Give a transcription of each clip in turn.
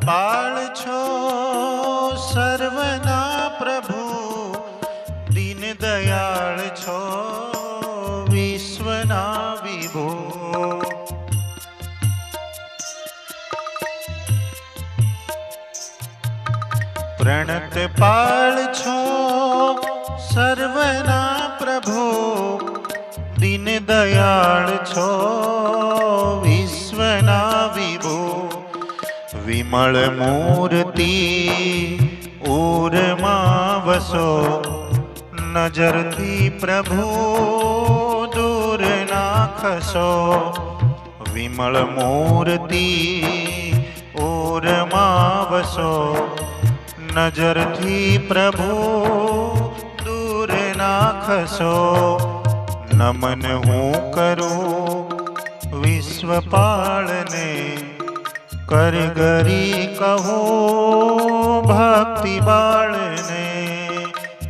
પાળ છો સર્વના પ્રભુ, દીન દયાળ છો વિશ્વના વિભો. પ્રણત પાળ છો સર્વના પ્રભુ, દીન દયાળ છો વિશ્વના વિભો. વિમળ મૂર્તિ ઉરમાં વસો, નજરથી પ્રભુ દૂર નાખશો. વિમળ મૂર્તિ ઉરમાં વસો, નજરથી પ્રભુ દૂર નાખશો. નમન હું કરું વિશ્વપાળને, કરગરી કહો ભક્તિ બાળને.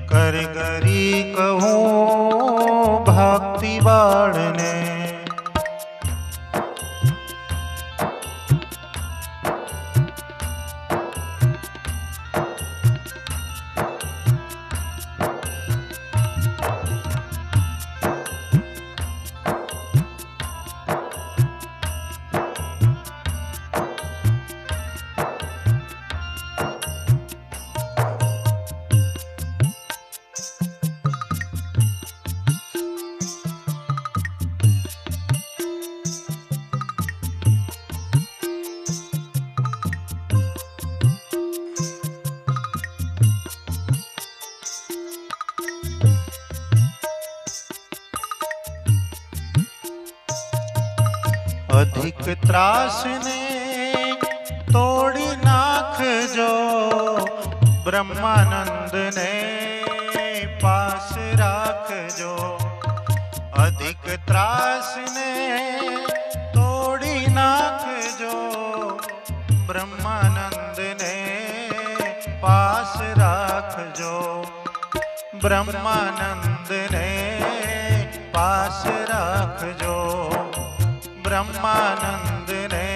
કરગરી કહો ભક્તિ બાળને. અધિક ત્રાસને તોડી નાખજો, બ્રહ્માનંદને પાસ રાખજો. અધિક ત્રાસને તોડી નાખજો, બ્રહ્માનંદને પાસ રાખજો. બ્રહ્માનંદને પાસ રાખજો. બ્રહ્માનંદને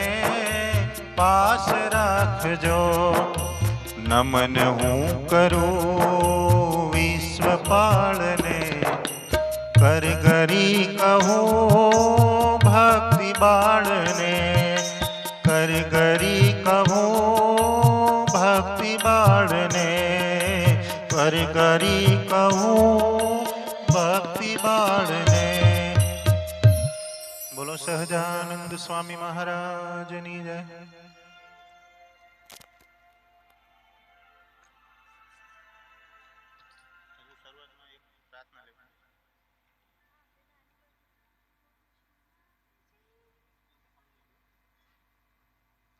પાસ રાખજો. નમન હું કરું વિશ્વપાળને, કરગરી કહો ભક્તિ બાળને. કરગરી કહો ભક્તિ બાળને. કરગરી કહો ભક્તિ બાળને. બોલો સહજાનંદ સ્વામી મહારાજની જય.